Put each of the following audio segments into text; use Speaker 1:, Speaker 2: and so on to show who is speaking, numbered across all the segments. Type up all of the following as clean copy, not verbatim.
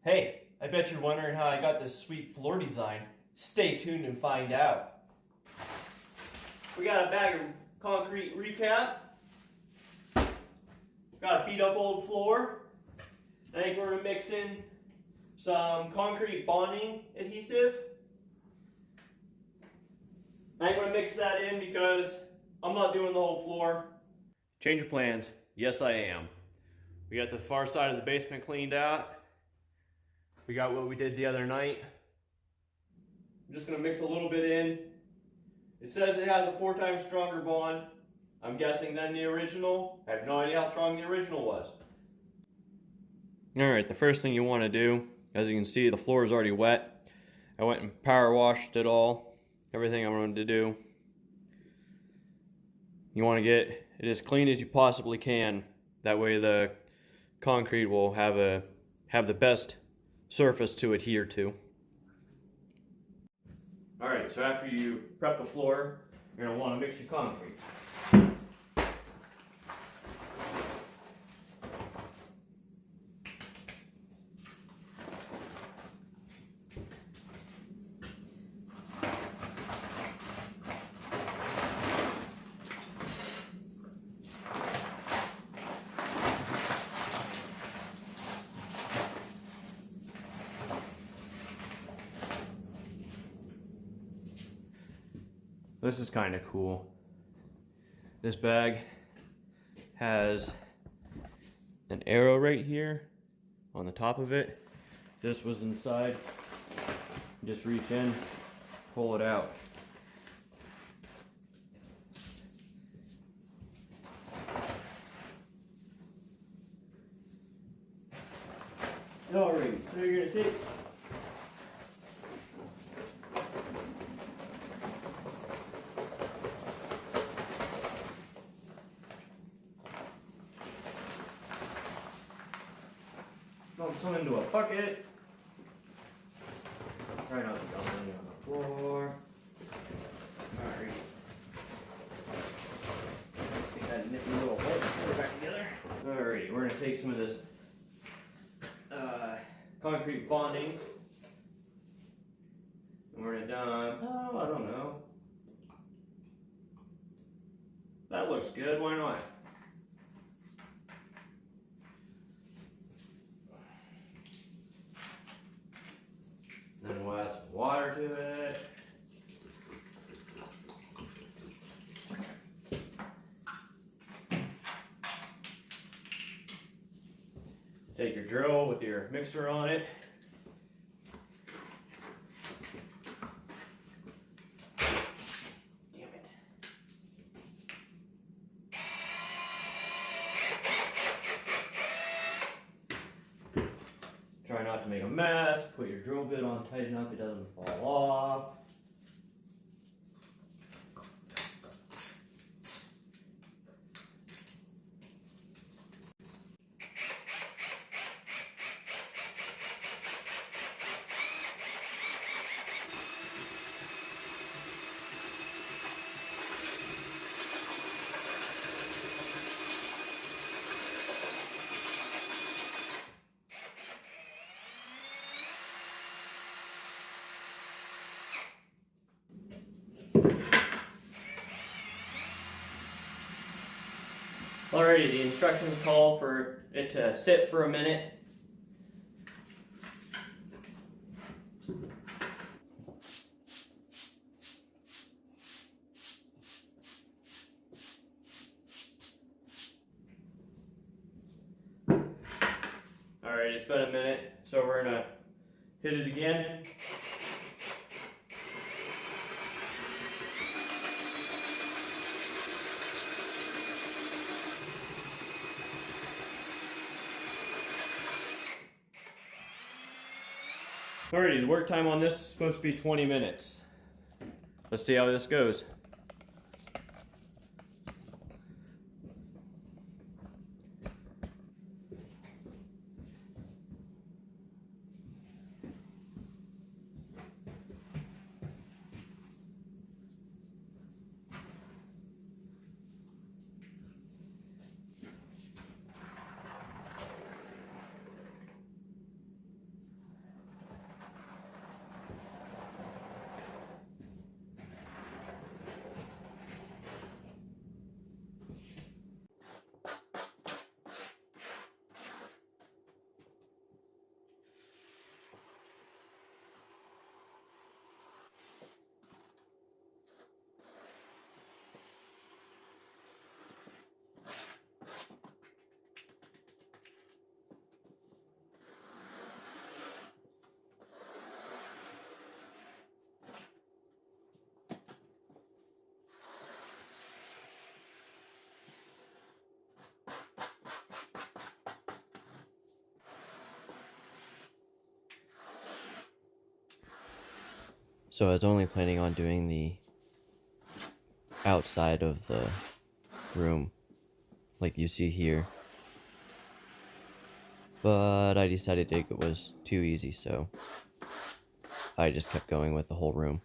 Speaker 1: Hey, I bet you're wondering how I got this sweet floor design. Stay tuned and find out. We got a bag of concrete recap. Got a beat up old floor. I think we're going to mix in some concrete bonding adhesive. I ain't going to mix that in because I'm not doing the whole floor. Change of plans. Yes, I am. We got the far side of the basement cleaned out. We got what we did the other night. I'm just going to mix a little bit in. It says it has a 4 times stronger bond. I'm guessing than the original. I have no idea how strong the original was. Alright, the first thing you want to do, as you can see, the floor is already wet. I went and power washed it all. Everything I wanted to do. You want to get it as clean as you possibly can. That way the concrete will have the best surface to adhere to. Alright, so after you prep the floor, you're going to want to mix your concrete. This is kind of cool. This bag has an arrow right here on the top of it. This was inside. Just reach in, pull it out. Alright, so you're going to take dump some into a bucket. Try not to dump any on the floor. Alright. Get that nippy little hole, put it back together. Alright, we're going to take some of this concrete bonding. And we're going to dump, oh, I don't know. That looks good, why not? Then we'll add some water to it. Take your drill with your mixer on it. Damn it. Try not to make a mess. Put your drill bit on tight enough it doesn't fall off. Alrighty, the instructions call for it to sit for a minute. Alright, it's been a minute, so we're gonna hit it again. Alrighty, the work time on this is supposed to be 20 minutes. Let's see how this goes.
Speaker 2: So I was only planning on doing the outside of the room, like you see here. But I decided it was too easy, so I just kept going with the whole room.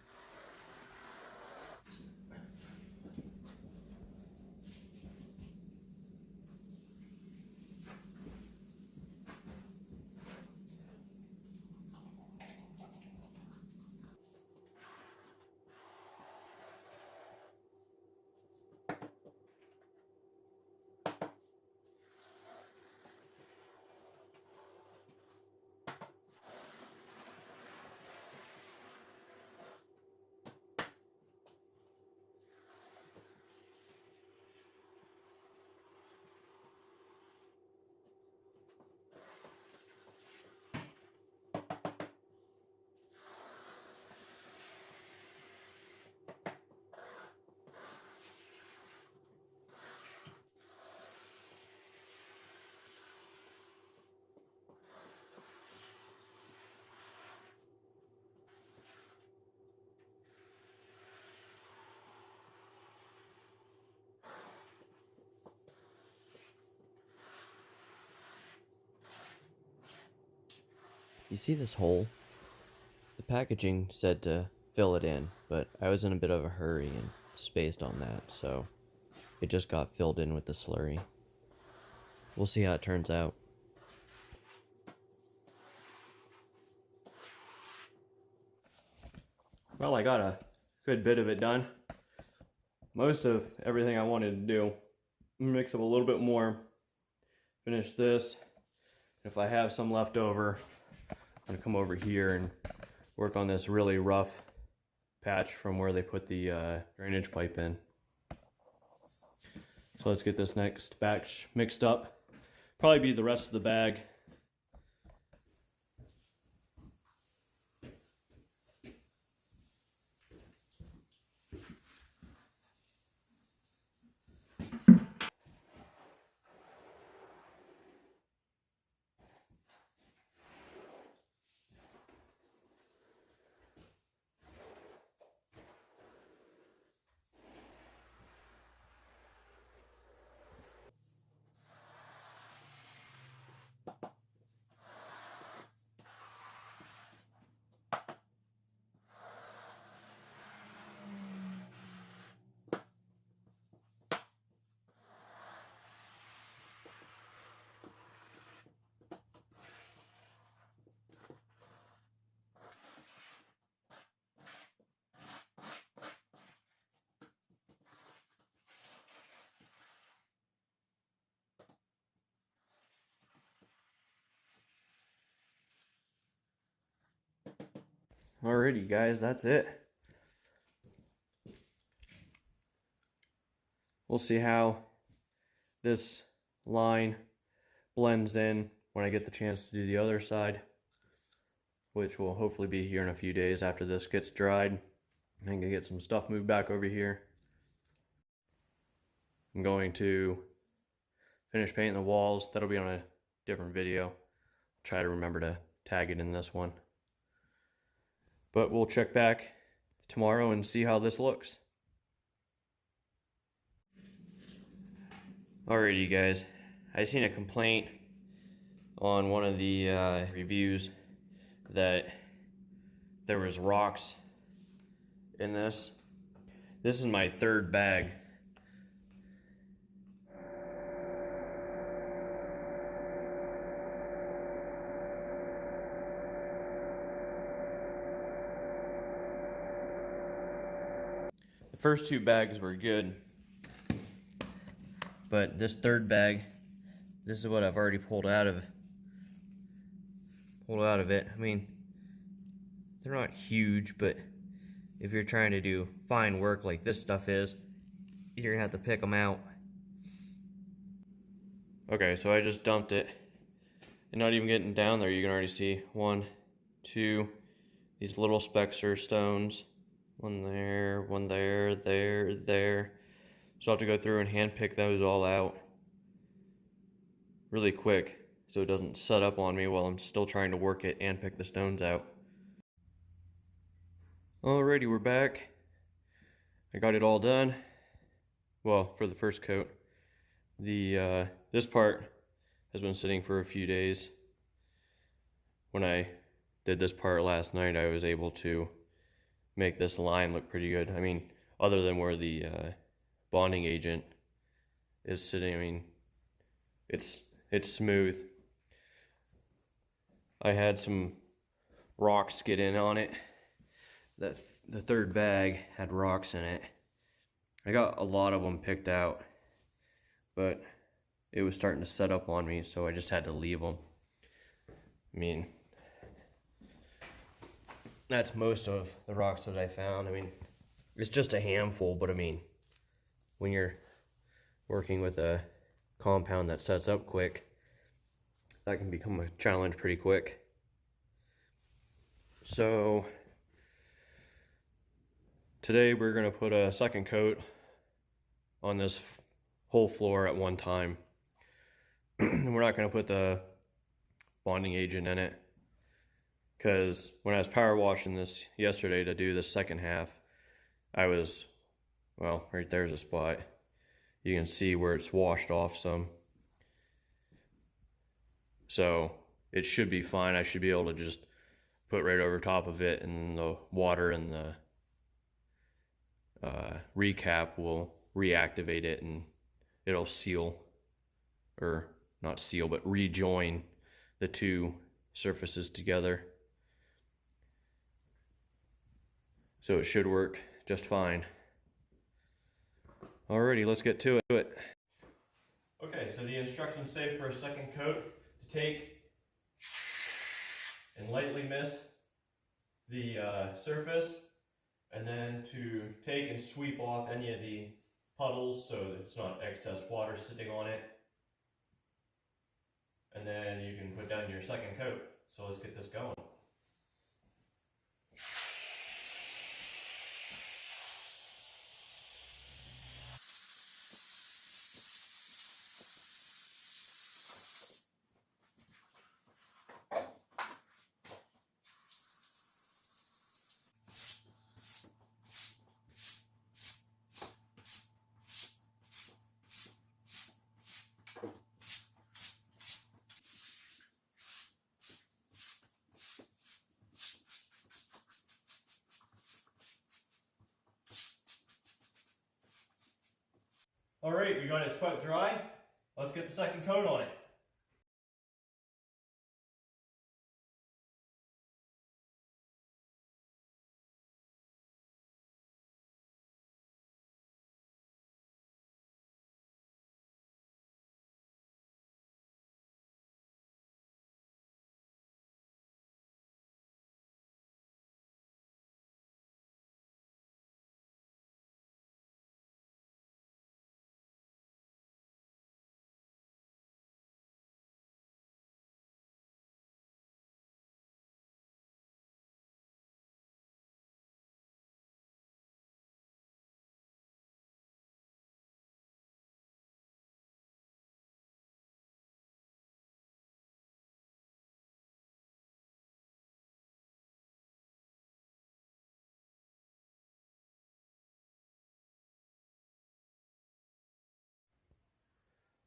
Speaker 2: You see this hole? The packaging said to fill it in, but I was in a bit of a hurry and spaced on that, so it just got filled in with the slurry. We'll see how it turns out.
Speaker 1: Well, I got a good bit of it done. Most of everything I wanted to do. Mix up a little bit more. Finish this. If I have some left over, I'm gonna come over here and work on this really rough patch from where they put the drainage pipe in. So let's get this next batch mixed up. Probably be the rest of the bag. Alrighty guys, that's it. We'll see how this line blends in when I get the chance to do the other side, which will hopefully be here in a few days after this gets dried. I'm gonna get some stuff moved back over here. I'm going to finish painting the walls. That'll be on a different video. I'll try to remember to tag it in this one. But we'll check back tomorrow and see how this looks. Alrighty guys, I seen a complaint on one of the reviews that there was rocks in this. This is my third bag. The first two bags were good, but this third bag, this is what I've already pulled out of it. I mean, they're not huge, but if you're trying to do fine work like this stuff is, you're gonna have to pick them out. Okay, so I just dumped it, and not even getting down there, you can already see 1, 2, these little specks are stones. One there, there. So I'll have to go through and hand pick those all out really quick so it doesn't set up on me while I'm still trying to work it and pick the stones out. Alrighty, we're back. I got it all done. Well, for the first coat. This part has been sitting for a few days. When I did this part last night, I was able to make this line look pretty good. I mean, other than where the bonding agent is sitting, I mean, it's smooth. I had some rocks get in on it. The third bag had rocks in it. I got a lot of them picked out, but it was starting to set up on me, so I just had to leave them. I mean, that's most of the rocks that I found. I mean, it's just a handful, but I mean, when you're working with a compound that sets up quick, that can become a challenge pretty quick. So today we're going to put a second coat on this whole floor at one time. We're not going to put the bonding agent in it, because when I was power washing this yesterday to do the second half, I was, well, right there's a spot. You can see where it's washed off some. So it should be fine. I should be able to just put right over top of it, and the water and the recap will reactivate it, and it'll seal, or not seal, but rejoin the two surfaces together. So it should work just fine. Alrighty, let's get to it. Okay, so the instructions say for a second coat to take and lightly mist the surface, and then to take and sweep off any of the puddles so there's not excess water sitting on it. And then you can put down your second coat. So let's get this going. Alright, we got it swept dry. Let's get the second coat on it.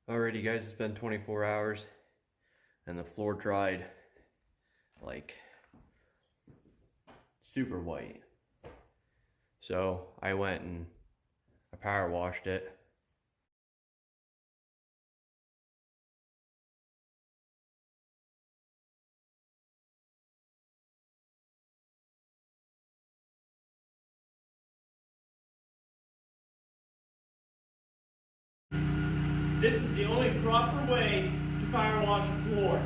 Speaker 1: Alrighty guys, it's been 24 hours and the floor dried like super white. So I went and I power washed it. This is the only proper way to power wash a floor.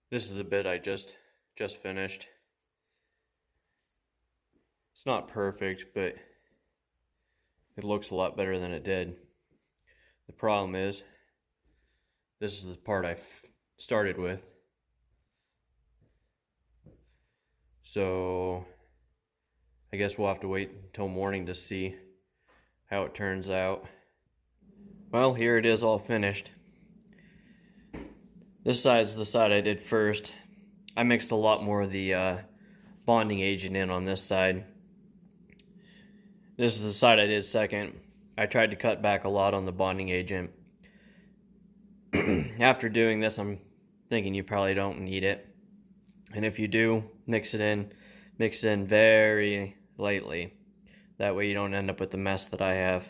Speaker 1: This is the bit I just finished. It's not perfect, but it looks a lot better than it did. The problem is, this is the part I started with. So I guess we'll have to wait until morning to see how it turns out. Well, here it is all finished. This side's the side I did first. I mixed a lot more of the bonding agent in on this side. This is the side I did second. I tried to cut back a lot on the bonding agent. After doing this, I'm thinking you probably don't need it. And if you do, mix it in very lightly. That way you don't end up with the mess that I have.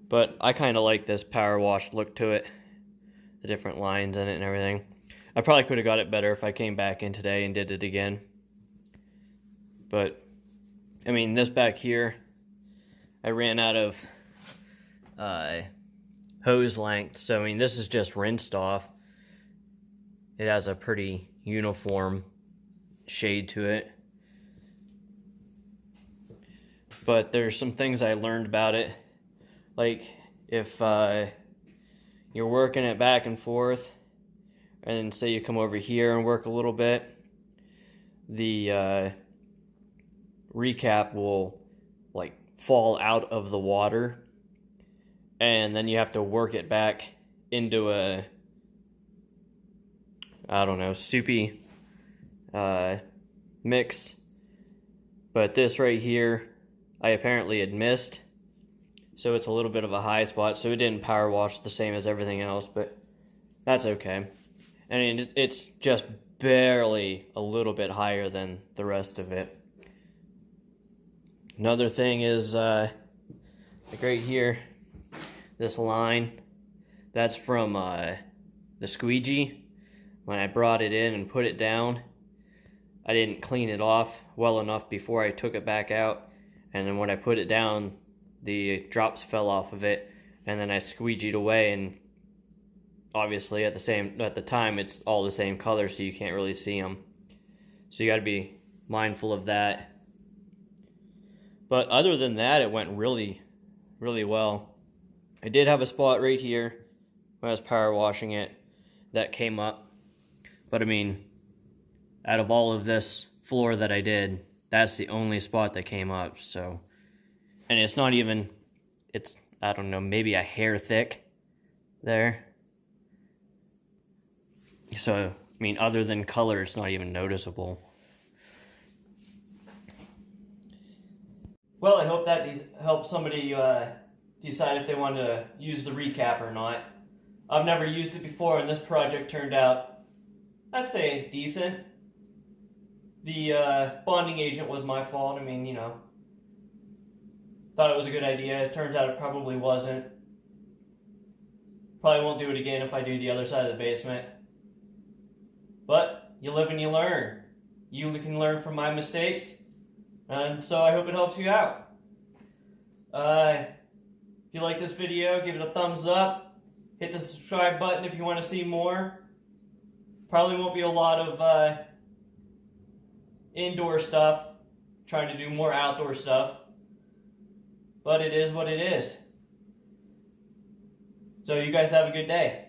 Speaker 1: But I kind of like this power wash look to it. The different lines in it and everything. I probably could have got it better if I came back in today and did it again. But, I mean, this back here, I ran out of hose length. So, I mean, this is just rinsed off. It has a pretty uniform shade to it. But there's some things I learned about it. Like, if you're working it back and forth, and say you come over here and work a little bit, the recap will like fall out of the water, and then you have to work it back into a, I don't know, soupy mix. But this right here, I apparently had missed, so it's a little bit of a high spot, so it didn't power wash the same as everything else, but that's okay. I mean, it's just barely a little bit higher than the rest of it. Another thing is, like right here, this line, that's from the squeegee. When I brought it in and put it down, I didn't clean it off well enough before I took it back out, and then when I put it down, the drops fell off of it, and then I squeegeed away, and obviously at the time it's all the same color, so you can't really see them. So you got to be mindful of that. But other than that, it went really, really well. I did have a spot right here when I was power washing it that came up, but I mean, out of all of this floor that I did, that's the only spot that came up. So, and it's not even, it's, I don't know, maybe a hair thick there. So, I mean, other than color, it's not even noticeable. Well, I hope that helps somebody decide if they want to use the recap or not. I've never used it before, and this project turned out, I'd say, decent. The bonding agent was my fault. I mean, you know, thought it was a good idea. It turns out it probably wasn't. Probably won't do it again if I do the other side of the basement. But you live and you learn. You can learn from my mistakes, and so I hope it helps you out. If you like this video, give it a thumbs up. Hit the subscribe button if you want to see more. Probably won't be a lot of indoor stuff. Trying to do more outdoor stuff. But it is what it is. So you guys have a good day.